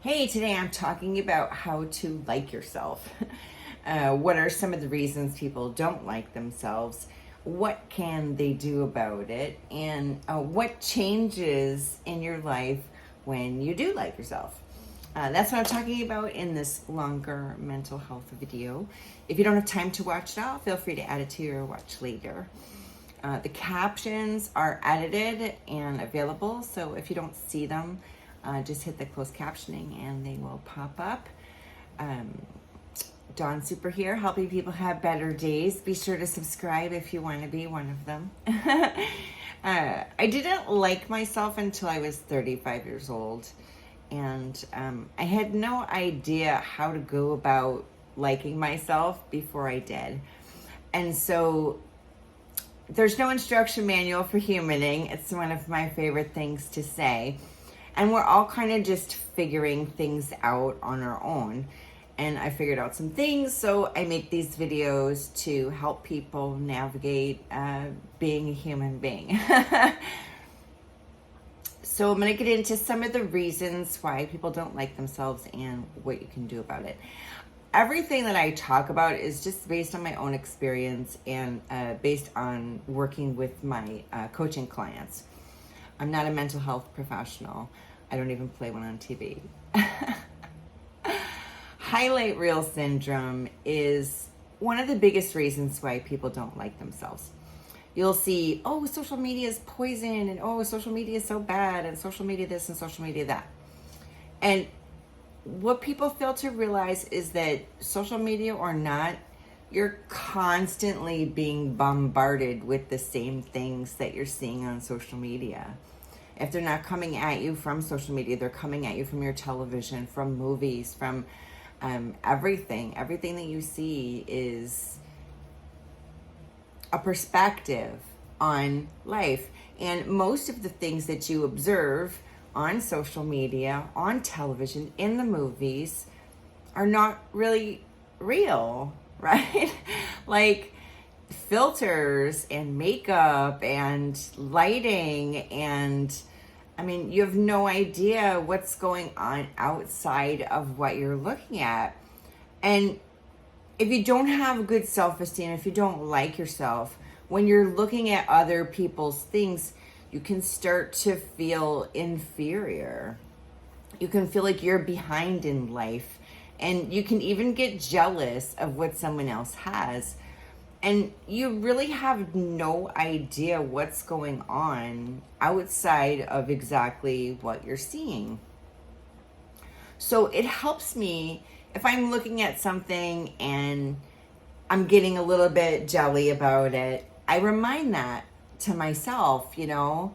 Hey, today I'm talking about how to like yourself. What are some of the reasons people don't like themselves? What can they do about it? And what changes in your life when you do like yourself? That's what I'm talking about in this longer mental health video. If you don't have time to watch it all, feel free to add it to your watch later. The captions are edited and available, so if you don't see them, just hit the closed captioning and they will pop up. Dawn Super here, helping people have better days. Be sure to subscribe if you want to be one of them. I didn't like myself until I was 35 years old, and I had no idea how to go about liking myself before I did. And so there's no instruction manual for humaning. It's one of my favorite things to say. And we're all kind of just figuring things out on our own. And I figured out some things, so I make these videos to help people navigate being a human being. So I'm going to get into some of the reasons why people don't like themselves and what you can do about it. Everything that I talk about is just based on my own experience and based on working with my coaching clients. I'm not a mental health professional. I don't even play one on TV. Highlight reel syndrome is one of the biggest reasons why people don't like themselves. You'll see, oh, social media is poison, and oh, social media is so bad, and social media this and social media that. And what people fail to realize is that social media or not, you're constantly being bombarded with the same things that you're seeing on social media. If they're not coming at you from social media, they're coming at you from your television, from movies, from everything. Everything that you see is a perspective on life. And most of the things that you observe on social media, on television, in the movies are not really real, right? Like filters and makeup and lighting, and I mean, you have no idea what's going on outside of what you're looking at. And if you don't have good self-esteem, if you don't like yourself, when you're looking at other people's things, you can start to feel inferior. You can feel like you're behind in life, and you can even get jealous of what someone else has. And you really have no idea what's going on outside of exactly what you're seeing. So it helps me if I'm looking at something and I'm getting a little bit jelly about it. I remind that to myself, don't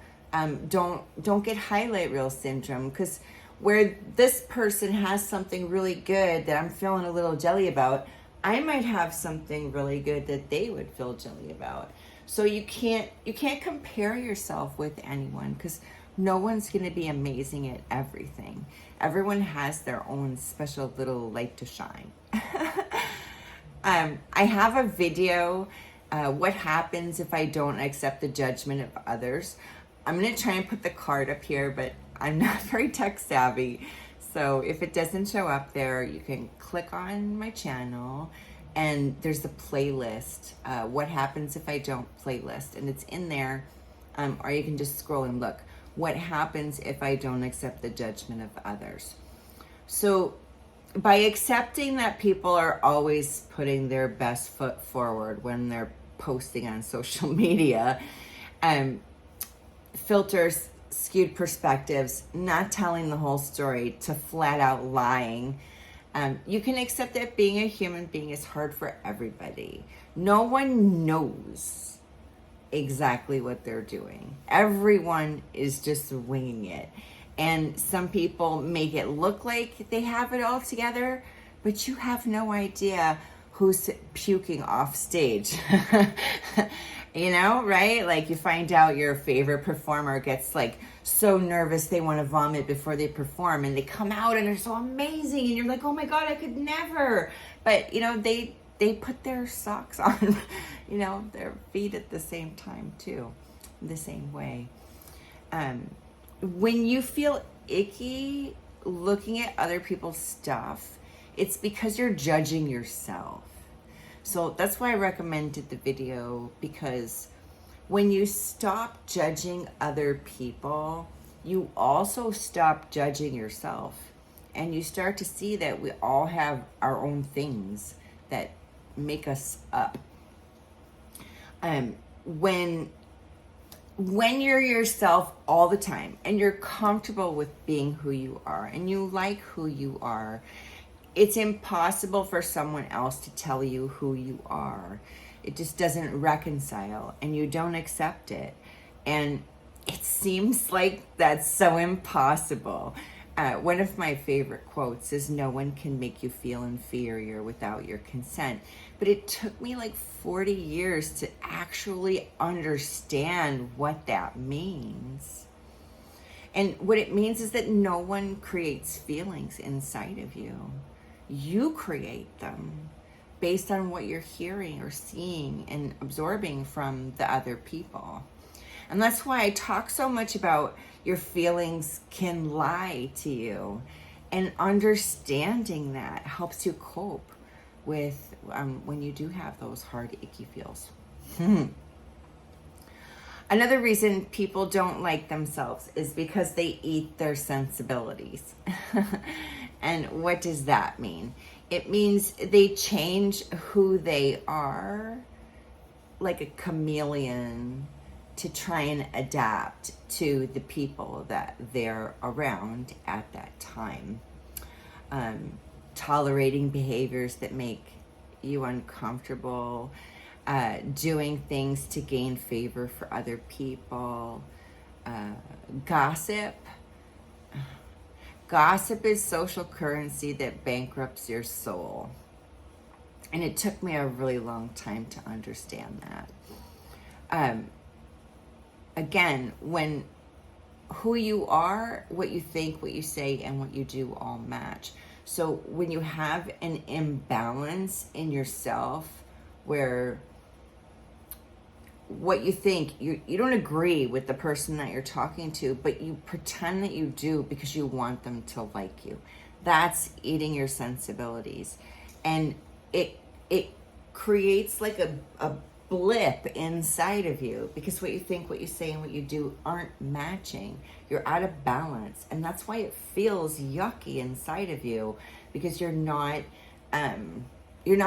get highlight reel syndrome, because where this person has something really good that I'm feeling a little jelly about, I might have something really good that they would feel jelly about. So you can't compare yourself with anyone, because no one's going to be amazing at everything. Everyone has their own special little light to shine. I have a video, what happens if I don't accept the judgment of others. I'm going to try and put the card up here, but I'm not very tech savvy. So if it doesn't show up there, you can click on my channel and there's the playlist, what happens if I don't playlist, and it's in there, or you can just scroll and look, what happens if I don't accept the judgment of others. So by accepting that people are always putting their best foot forward when they're posting on social media, filters, skewed perspectives, not telling the whole story, to flat out lying, you can accept that being a human being is hard for everybody. No one knows exactly what they're doing. Everyone is just winging it. And some people make it look like they have it all together, but you have no idea who's puking off stage. Right? Like you find out your favorite performer gets like so nervous they want to vomit before they perform, and they come out and they're so amazing, and you're like, oh my God, I could never. But they put their socks on, their feet at the same time too, the same way. When you feel icky looking at other people's stuff, it's because you're judging yourself. So that's why I recommended the video, because when you stop judging other people, you also stop judging yourself. And you start to see that we all have our own things that make us up. When you're yourself all the time and you're comfortable with being who you are and you like who you are, it's impossible for someone else to tell you who you are. It just doesn't reconcile and you don't accept it. And it seems like that's so impossible. One of my favorite quotes is, "No one can make you feel inferior without your consent." But it took me like 40 years to actually understand what that means. And what it means is that no one creates feelings inside of you. You create them based on what you're hearing or seeing and absorbing from the other people. And that's why I talk so much about your feelings can lie to you. And understanding that helps you cope with when you do have those hard, icky feels. Another reason people don't like themselves is because they eat their sensibilities. And what does that mean? It means they change who they are like a chameleon to try and adapt to the people that they're around at that time. Tolerating behaviors that make you uncomfortable, doing things to gain favor for other people, gossip. Gossip is social currency that bankrupts your soul. And it took me a really long time to understand that. Again, when who you are, what you think, what you say, and what you do all match. So when you have an imbalance in yourself where what you think, you don't agree with the person that you're talking to, but you pretend that you do because you want them to like you. That's eating your sensibilities. And it creates like a blip inside of you because what you think, what you say, and what you do aren't matching. You're out of balance. And that's why it feels yucky inside of you, because you're not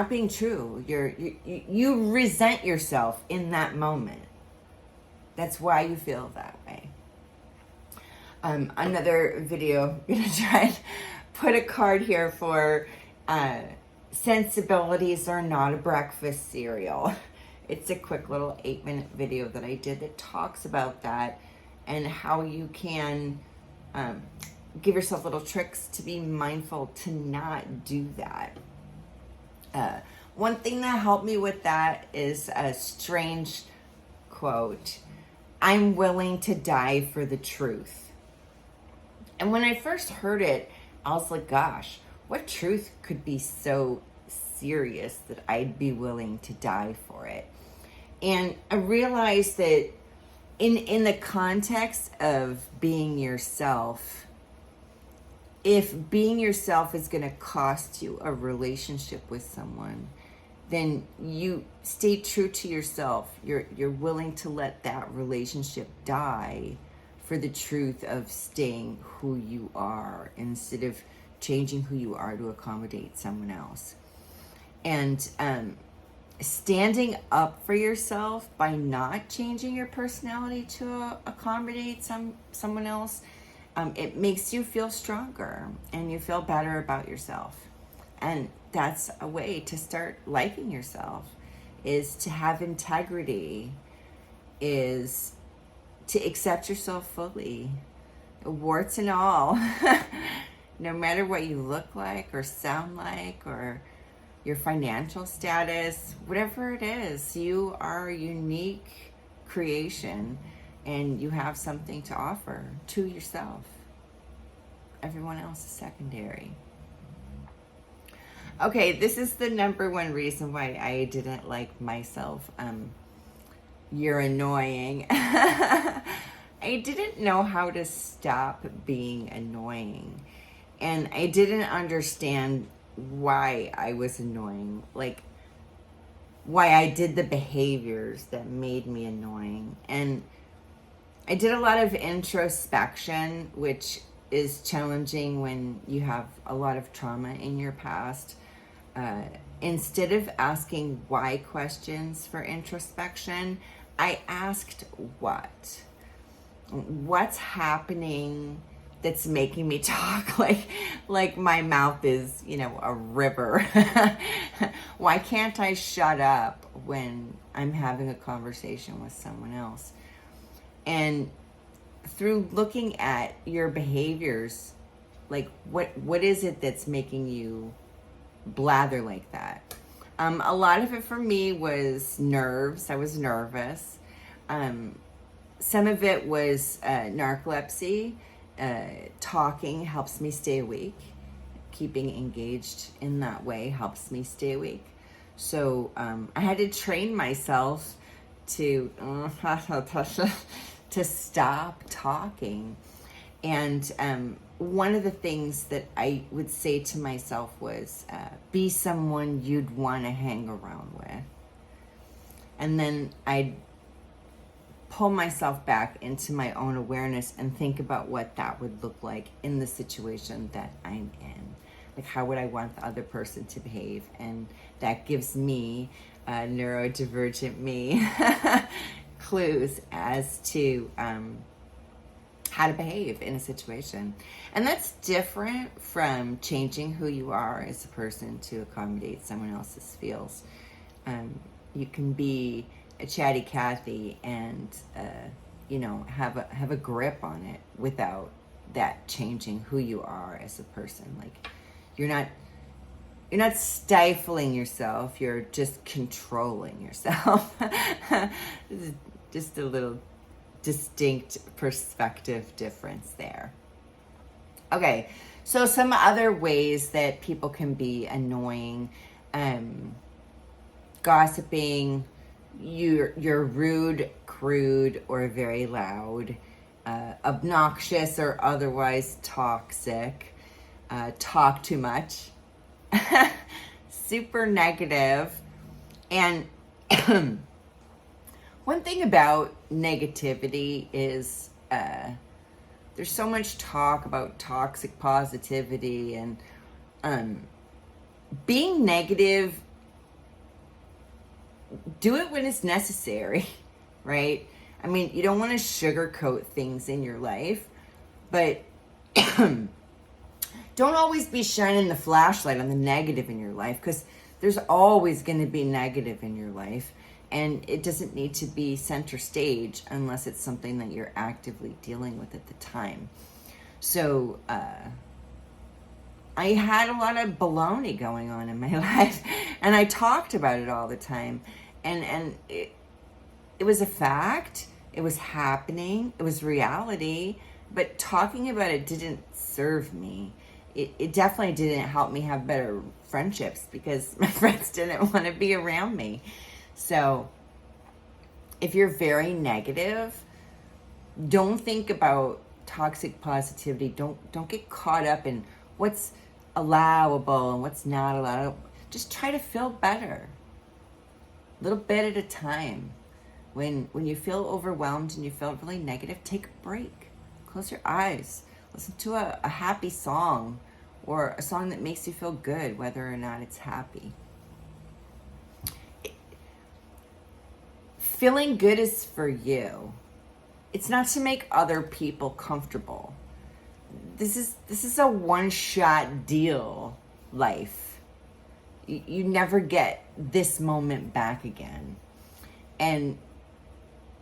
being true. You resent yourself in that moment. That's why you feel that way. Another video, I'm gonna try and put a card here for sensibilities are not a breakfast cereal. It's a quick little 8-minute video that I did that talks about that and how you can give yourself little tricks to be mindful to not do that. One thing that helped me with that is a strange quote. "I'm willing to die for the truth." And when I first heard it, I was like, gosh, what truth could be so serious that I'd be willing to die for it? And I realized that in the context of being yourself, if being yourself is going to cost you a relationship with someone, then you stay true to yourself. You're willing to let that relationship die for the truth of staying who you are instead of changing who you are to accommodate someone else. And standing up for yourself by not changing your personality to accommodate someone else, it makes you feel stronger and you feel better about yourself. And that's a way to start liking yourself, is to have integrity, is to accept yourself fully, warts and all. No matter what you look like or sound like or your financial status, whatever it is, you are a unique creation and you have something to offer to yourself. Everyone else is secondary. Okay, this is the number one reason why I didn't like myself. You're annoying. I didn't know how to stop being annoying. And I didn't understand why I was annoying, like why I did the behaviors that made me annoying. And I did a lot of introspection, which is challenging when you have a lot of trauma in your past. Instead of asking why questions for introspection, I asked what. What's happening that's making me talk like my mouth is, a river? Why can't I shut up when I'm having a conversation with someone else? And through looking at your behaviors, like what is it that's making you blather like that? A lot of it for me was nerves. I was nervous. Some of it was narcolepsy. Talking helps me stay awake. Keeping engaged in that way helps me stay awake. So I had to train myself to to stop talking. And one of the things that I would say to myself was, be someone you'd want to hang around with. And then I'd pull myself back into my own awareness and think about what that would look like in the situation that I'm in. Like, how would I want the other person to behave? And that gives me, neurodivergent me, clues as to how to behave in a situation. And that's different from changing who you are as a person to accommodate someone else's feels. You can be a chatty Cathy and have a grip on it without that changing who you are as a person. Like, you're not stifling yourself, you're just controlling yourself. This is just a little distinct perspective difference there. Okay, so some other ways that people can be annoying: gossiping, you're rude, crude, or very loud, obnoxious or otherwise toxic, talk too much, super negative. And one thing about negativity is there's so much talk about toxic positivity, and being negative, do it when it's necessary, right? I mean, you don't want to sugarcoat things in your life, but don't always be shining the flashlight on the negative in your life, because there's always going to be negative in your life, and it doesn't need to be center stage unless it's something that you're actively dealing with at the time. So I had a lot of baloney going on in my life, and I talked about it all the time, and it was a fact, it was happening, it was reality, but talking about it didn't serve me. It definitely didn't help me have better friendships, because my friends didn't want to be around me. So if you're very negative, don't think about toxic positivity. Don't get caught up in what's allowable and what's not allowed. Just try to feel better, a little bit at a time. When you feel overwhelmed and you feel really negative, take a break. Close your eyes. Listen to a happy song, or a song that makes you feel good, whether or not it's happy. Feeling good is for you. It's not to make other people comfortable. This is a one-shot deal life. You never get this moment back again. And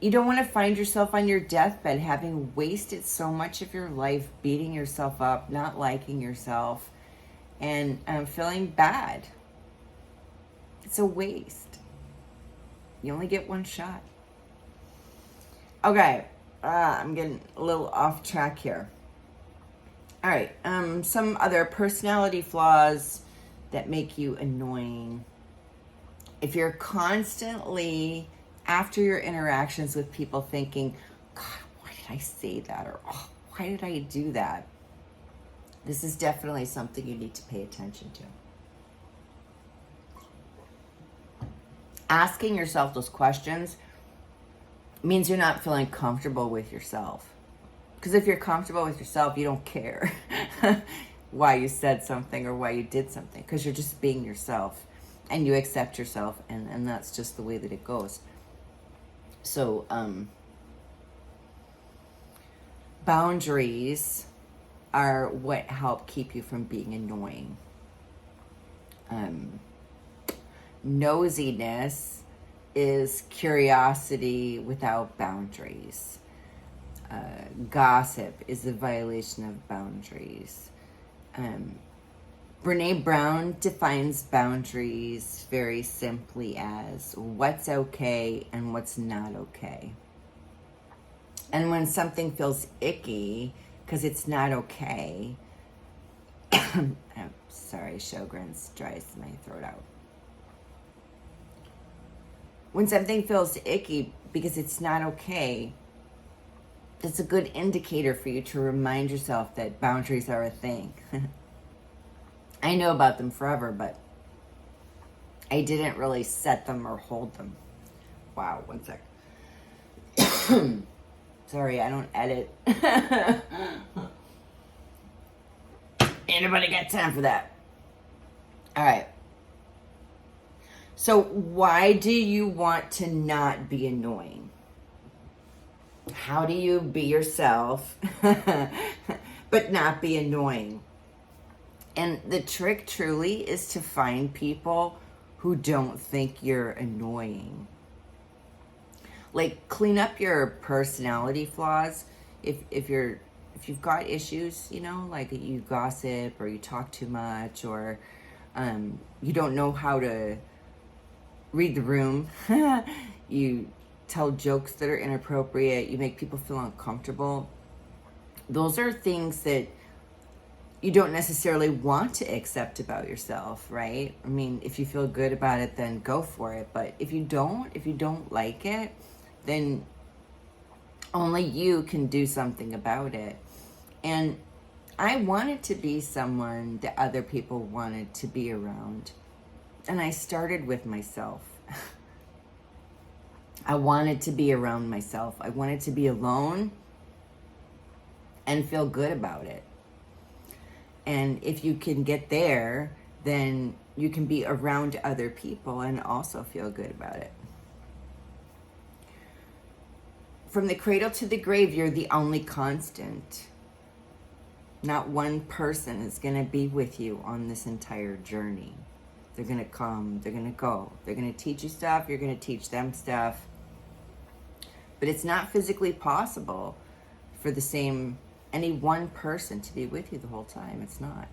you don't want to find yourself on your deathbed having wasted so much of your life beating yourself up, not liking yourself, and feeling bad. It's a waste. You only get one shot. Okay, I'm getting a little off track here. All right, some other personality flaws that make you annoying. If you're constantly, after your interactions with people, thinking, God, why did I say that? Or, oh, why did I do that? This is definitely something you need to pay attention to. Asking yourself those questions means you're not feeling comfortable with yourself. Because if you're comfortable with yourself, you don't care why you said something or why you did something. Because you're just being yourself. And you accept yourself. And that's just the way that it goes. So, boundaries are what help keep you from being annoying. Nosiness is curiosity without boundaries. Gossip is a violation of boundaries. Brene Brown defines boundaries very simply as what's okay and what's not okay. And when something feels icky because it's not okay, I'm sorry, Sjogren's dries my throat out. When something feels icky because it's not okay, that's a good indicator for you to remind yourself that boundaries are a thing. I know about them forever, but I didn't really set them or hold them. Wow, one sec. Sorry, I don't edit. Anybody got time for that? All right. So why do you want to not be annoying? How do you be yourself but not be annoying? And the trick truly is to find people who don't think you're annoying. Like, clean up your personality flaws. If you've got issues, you know, like you gossip or you talk too much or you don't know how to read the room, you tell jokes that are inappropriate, you make people feel uncomfortable. Those are things that you don't necessarily want to accept about yourself, right? I mean, if you feel good about it, then go for it. But if you don't like it, then only you can do something about it. And I wanted to be someone that other people wanted to be around. And I started with myself. I wanted to be around myself. I wanted to be alone and feel good about it. And if you can get there, then you can be around other people and also feel good about it. From the cradle to the grave, you're the only constant. Not one person is going to be with you on this entire journey. They're going to come, they're going to go. They're going to teach you stuff, you're going to teach them stuff. But it's not physically possible for any one person to be with you the whole time. It's not.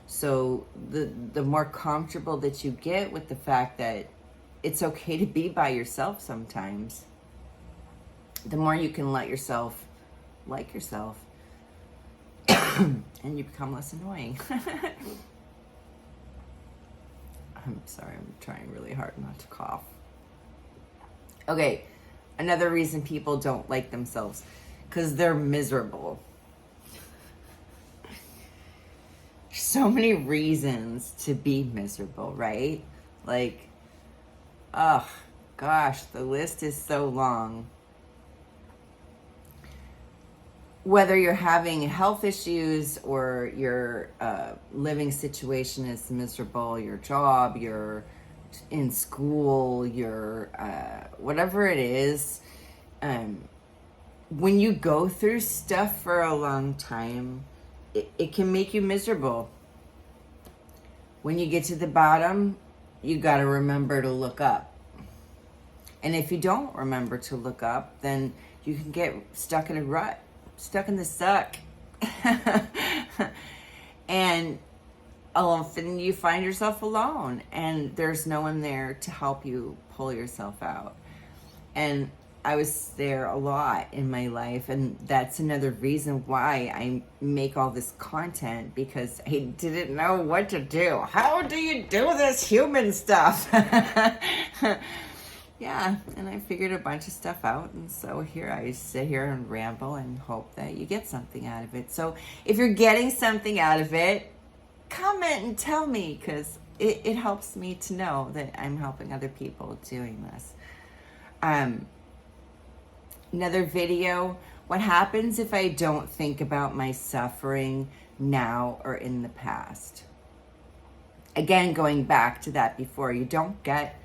So the more comfortable that you get with the fact that it's okay to be by yourself sometimes, the more you can let yourself like yourself and you become less annoying. I'm sorry, I'm trying really hard not to cough. Okay, another reason people don't like themselves, because they're miserable. So many reasons to be miserable, right? Like, oh gosh, the list is so long. Whether you're having health issues or your living situation is miserable, your job, you're in school, your whatever it is, when you go through stuff for a long time, it can make you miserable. When you get to the bottom, you got to remember to look up. And if you don't remember to look up, then you can get stuck in a rut. Stuck in the suck. And often you find yourself alone and there's no one there to help you pull yourself out. And I was there a lot in my life, and that's another reason why I make all this content, because I didn't know what to do. How do you do this human stuff? yeah, and I figured a bunch of stuff out, and so here I sit here and ramble and hope that you get something out of it. So if you're getting something out of it, comment and tell me, because it helps me to know that I'm helping other people doing this. Another video, what happens if I don't think about my suffering now or in the past? Again, going back to that before, you don't get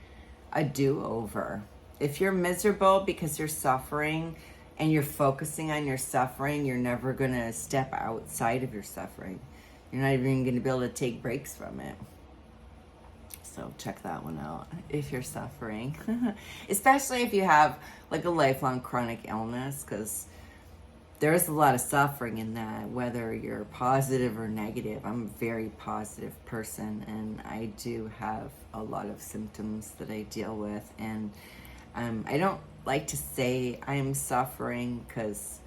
a do-over. If you're miserable because you're suffering and you're focusing on your suffering, you're never going to step outside of your suffering. You're not even going to be able to take breaks from it. So check that one out if you're suffering. Especially if you have like a lifelong chronic illness, because there's a lot of suffering in that, whether you're positive or negative. I'm a very positive person, and I do have a lot of symptoms that I deal with. And I don't like to say I'm suffering, because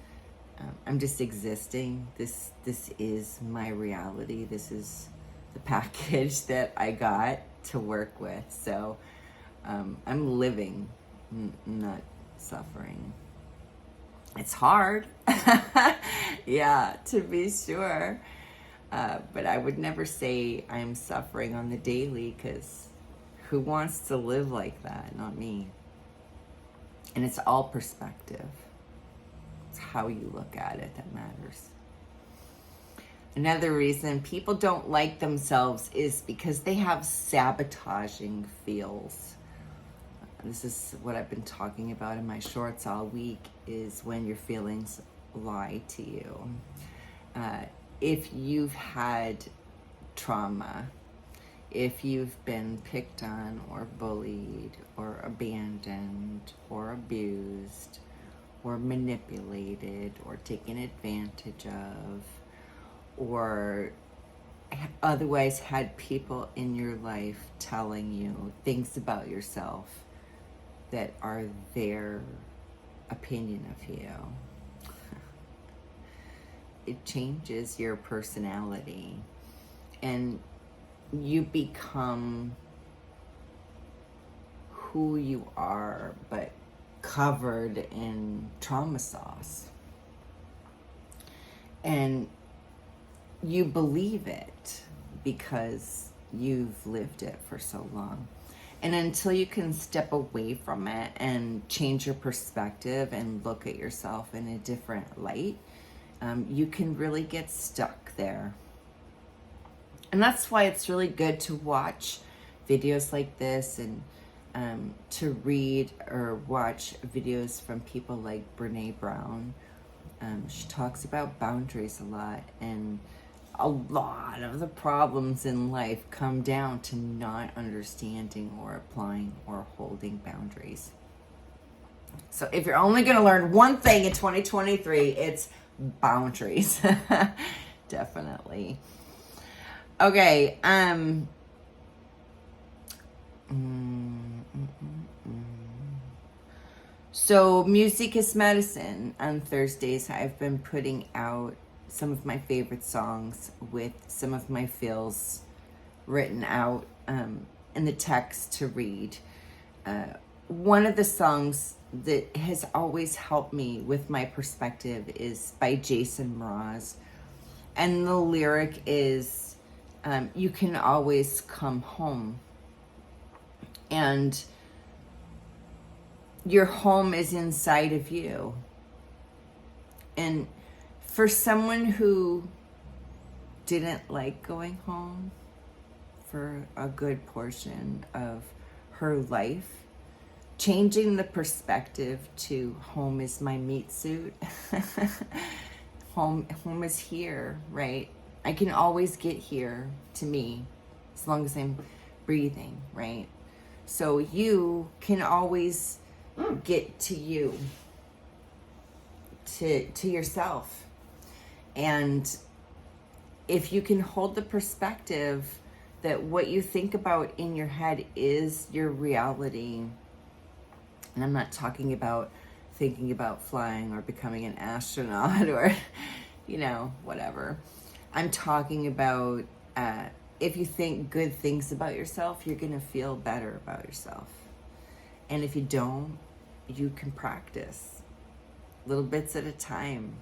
I'm just existing. This is my reality. This is the package that I got to work with. So I'm living, not suffering. It's hard. Yeah, to be sure. But I would never say I'm suffering on the daily, because who wants to live like that? Not me. And it's all perspective. It's how you look at it that matters. Another reason people don't like themselves is because they have sabotaging feels. This is what I've been talking about in my shorts all week, is when your feelings lie to you. If you've had trauma, if you've been picked on or bullied or abandoned or abused or manipulated or taken advantage of, or otherwise had people in your life telling you things about yourself that are their opinion of you, it changes your personality, and you become who you are, but covered in trauma sauce. And you believe it because you've lived it for so long. And until you can step away from it and change your perspective and look at yourself in a different light, you can really get stuck there. And that's why it's really good to watch videos like this, and to read or watch videos from people like Brene Brown. She talks about boundaries a lot, and a lot of the problems in life come down to not understanding or applying or holding boundaries. So if you're only going to learn one thing in 2023, it's boundaries. Definitely. Okay. So music is medicine. On Thursdays, I've been putting out some of my favorite songs with some of my feels written out in the text to read. One of the songs that has always helped me with my perspective is by Jason Mraz. And the lyric is, you can always come home. And your home is inside of you. And for someone who didn't like going home for a good portion of her life, changing the perspective to home is my meat suit. home is here, right? I can always get here to me as long as I'm breathing, right? So you can always get to you, to yourself. And if you can hold the perspective that what you think about in your head is your reality, and I'm not talking about thinking about flying or becoming an astronaut or, whatever. I'm talking about if you think good things about yourself, you're going to feel better about yourself. And if you don't, you can practice little bits at a time.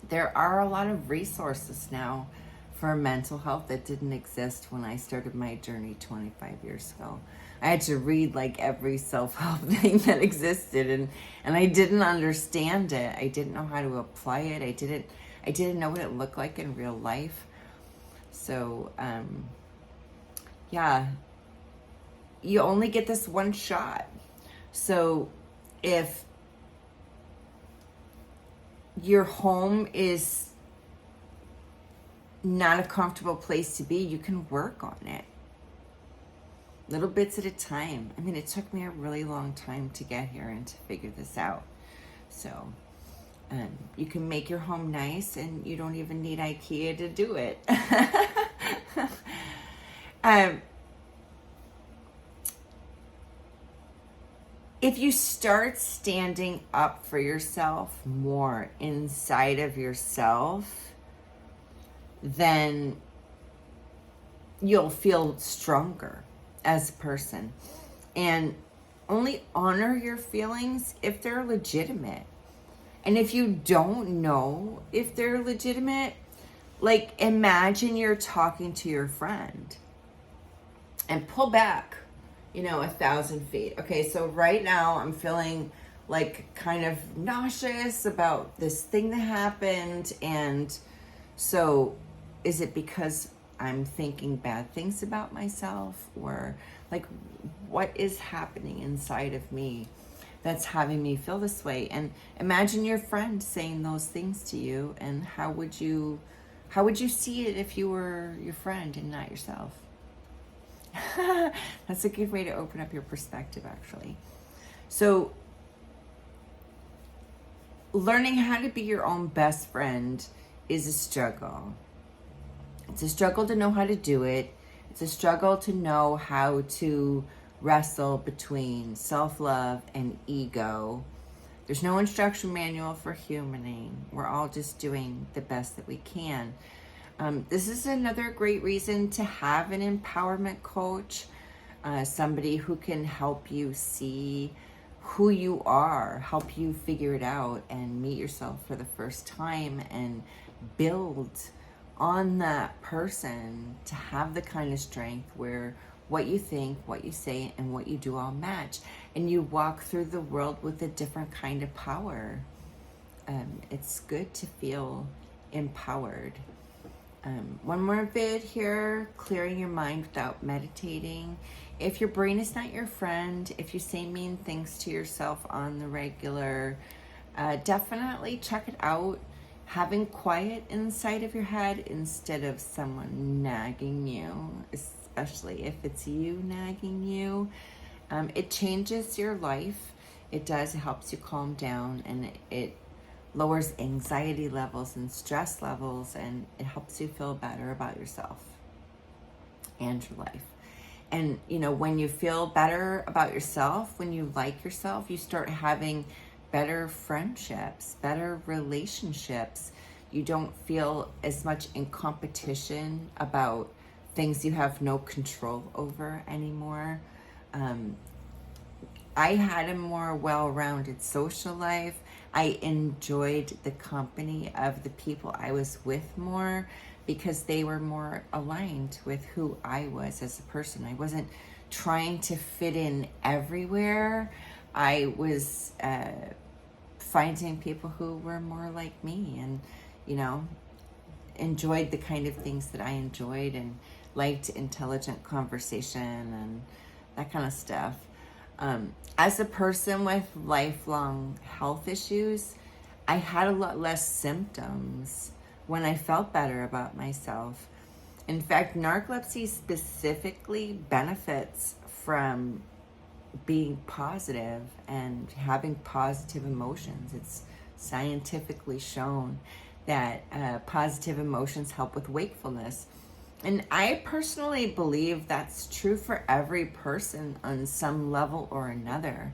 There are a lot of resources now for mental health that didn't exist when I started my journey 25 years ago. I had to read like every self-help thing that existed, and I didn't understand it. I didn't know how to apply it. I didn't know what it looked like in real life. So yeah, you only get this one shot. So if your home is not a comfortable place to be, you can work on it. Little bits at a time. I mean, it took me a really long time to get here and to figure this out. So you can make your home nice, and you don't even need IKEA to do it. If you start standing up for yourself more inside of yourself, then you'll feel stronger as a person. And only honor your feelings if they're legitimate. And if you don't know if they're legitimate, like imagine you're talking to your friend and pull back, 1,000 feet. Okay, so right now I'm feeling like kind of nauseous about this thing that happened. And so is it because I'm thinking bad things about myself, or like what is happening inside of me that's having me feel this way? And imagine your friend saying those things to you, and how would you see it if you were your friend and not yourself? That's a good way to open up your perspective, actually. So learning how to be your own best friend is a struggle. It's a struggle to know how to do it. It's a struggle to know how to wrestle between self-love and ego. There's no instruction manual for humaning. We're all just doing the best that we can. This is another great reason to have an empowerment coach, somebody who can help you see who you are, help you figure it out and meet yourself for the first time and build on that person to have the kind of strength where what you think, what you say, and what you do all match. And you walk through the world with a different kind of power. It's good to feel empowered. One more vid here, clearing your mind without meditating. If your brain is not your friend, if you say mean things to yourself on the regular, definitely check it out. Having quiet inside of your head instead of someone nagging you, especially if it's you nagging you, it changes your life. It does. It helps you calm down, and it lowers anxiety levels and stress levels, and it helps you feel better about yourself and your life. And, when you feel better about yourself, when you like yourself, you start having better friendships, better relationships. You don't feel as much in competition about things you have no control over anymore. I had a more well-rounded social life. I enjoyed the company of the people I was with more because they were more aligned with who I was as a person. I wasn't trying to fit in everywhere. I was finding people who were more like me and, enjoyed the kind of things that I enjoyed and liked intelligent conversation and that kind of stuff. As a person with lifelong health issues, I had a lot less symptoms when I felt better about myself. In fact, narcolepsy specifically benefits from being positive and having positive emotions. It's scientifically shown that positive emotions help with wakefulness. And I personally believe that's true for every person on some level or another.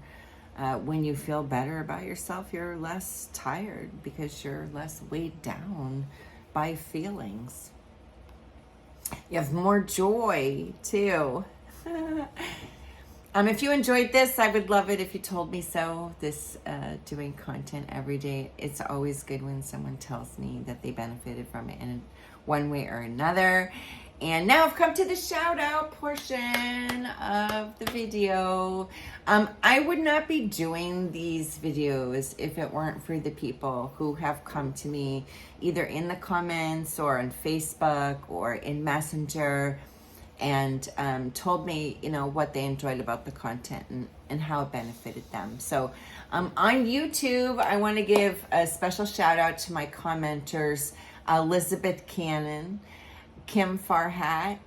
When you feel better about yourself, you're less tired because you're less weighed down by feelings. You have more joy too. If you enjoyed this, I would love it if you told me so. This doing content every day, it's always good when someone tells me that they benefited from it in one way or another. And now I've come to the shout out portion of the video. I would not be doing these videos if it weren't for the people who have come to me either in the comments or on Facebook or in Messenger and told me, what they enjoyed about the content and how it benefited them. So on YouTube, I want to give a special shout out to my commenters, Elizabeth Cannon, Kim Farhat,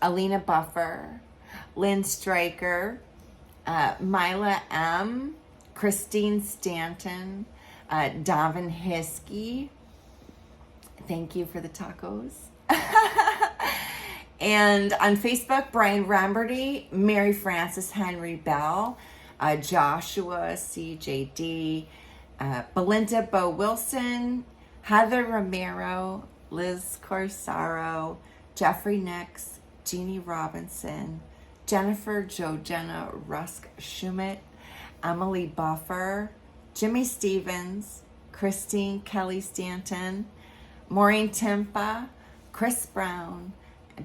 Alina Buffer, Lynn Stryker, Mila M., Christine Stanton, Davin Hiskey. Thank you for the tacos. And on Facebook, Brian Ramberty, Mary Frances Henry Bell, Joshua CJD, Belinda Bo Wilson, Heather Romero, Liz Corsaro, Jeffrey Nix, Jeannie Robinson, Jennifer Jenna Rusk Schumit, Emily Buffer, Jimmy Stevens, Christine Kelly Stanton, Maureen Timpa, Chris Brown,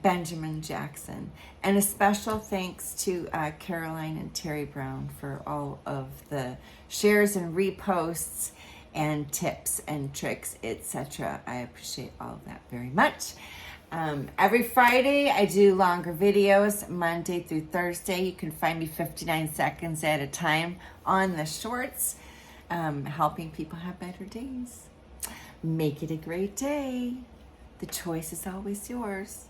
Benjamin Jackson. And a special thanks to Caroline and Terry Brown for all of the shares and reposts and tips and tricks, etc. I appreciate all of that very much. Every Friday I do longer videos, Monday through Thursday. You can find me 59 seconds at a time on the shorts, helping people have better days. Make it a great day. The choice is always yours.